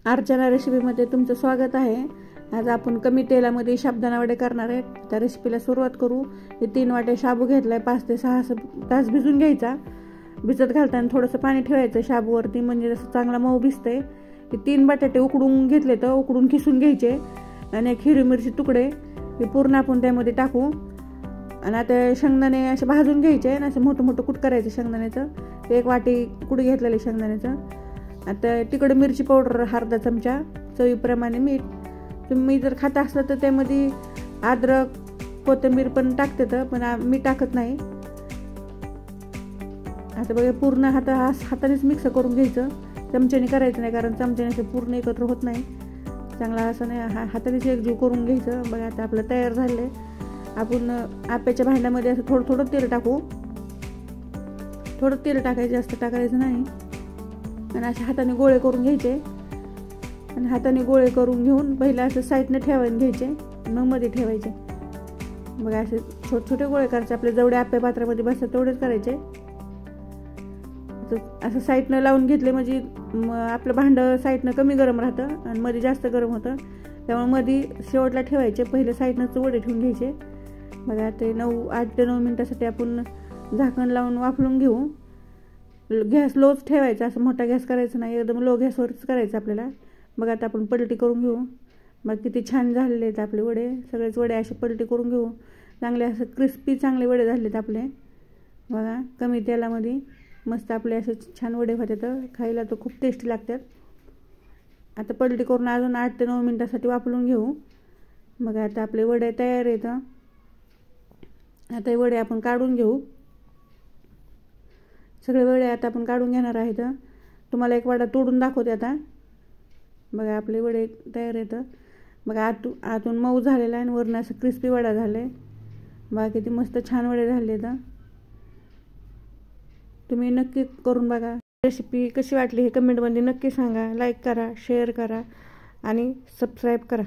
अर्चना रेसिपीमध्ये तुमचं स्वागत आहे। आज आपण कमी तेलामध्ये साबुदाणा वडे करणार आहे। त्या रेसिपीला सुरुवात करू। हे 3 वाटे शाबू घेतलाय, 5 ते 6 तास भिजून घ्यायचा। भिजत घालताना थोडंसं पाणी ठेवायचं शाबूवरती, म्हणजे जसं चांगला मऊ भिजतंय। हे 3 बटाटे उकडून घेतले, तर उकडून खिसून घ्यायचे आणि एक हिरवी मिरची तुकडे हे पूर्ण आपण त्यामध्ये टाकू। आणि आता शेंगदाणे असे भाजून घ्यायचे आणि असं मोठं मोठं कूट करायचं शेंगदाण्याचं। 1 वाटी कूट घेतलेलं शेंगदाण्याचं। आता तिकडे मिरची पावडर अर्धा चमचा, चवीप्रमाणे मीठ। तुम्ही जर खाता असलं तर त्यामध्ये अद्रक कोथिंबीर पण टाकते, तर पण मी टाकत नाही। आता बघा पूर्ण हातानेच मिक्स करून घ्यायचं, चमच्याने करायचं नाही, कारण चमच्याने पूर्ण एकत्र होत नाही। चांगला असं नाही, हातानेच एकजीव करून घ्यायचं। बघा आता आपलं तयार झालंय। आपण आप्याच्या भांड्यामध्ये असं थोडं थोडं तेल टाकू। थोडं तेल टाकायचं, जास्त टाकायचं नाही। आणि असे हाताने गोळे करून घ्यायचे आणि हाताने गोळे करून घेऊन पहिला असं साईडने ठेवायला घ्यायचे, मग मध्ये ठेवायचे। बघा असे छोटे छोटे गोळे करायचे, आपले जेवढे आप्या पात्रामध्ये बसतात तेवढेच करायचे। असं साईडनं लावून घेतले म्हणजे आपलं भांडं साईडनं कमी गरम राहतं आणि मध्ये जास्त गरम होतं, त्यामुळे मध्ये शेवटला ठेवायचे। पहिले साईडनंच वडे ठेवून घ्यायचे। बघा ते 8 ते 9 मिनिटासाठी आपण झाकण लावून वाफलून घेऊ। गॅस लोच ठेवायचा, असं मोठा गॅस करायचा नाही, एकदम लो गॅसवरच करायचं आपल्याला। बघा आता आपण पलटी करून घेऊ। मग किती छान झालेले आहेत आपले वडे, सगळेच वडे असे पलटी करून घेऊ। चांगले असं क्रिस्पी चांगले वडे झालेत आपले। बघा कमी तेलामध्ये मस्त आपले असे छान वडे होते, तर खायला तर खूप टेस्टी लागतात। आता पलटी करून अजून 8 ते 9 मिनिटासाठी वाफलून घेऊ। मग आता आपले वडे तयार आहेत। आता हे वडे आपण काढून घेऊ। सगळे वडे आता आपण काढून घेणार आहेत। तुम्हाला एक वडा तोडून दाखवते आता। बघा आपले वडे तयार आहेत। बघा आतून मऊ झालेला आहे आणि वरून असं क्रिस्पी वडा झाले। बघा किती मस्त छान वडे झाले आहेत। तुम्ही नक्की करून बघा। रेसिपी कशी वाटली हे कमेंटमध्ये नक्की सांगा। लाईक करा, शेअर करा आणि सबस्क्राईब करा।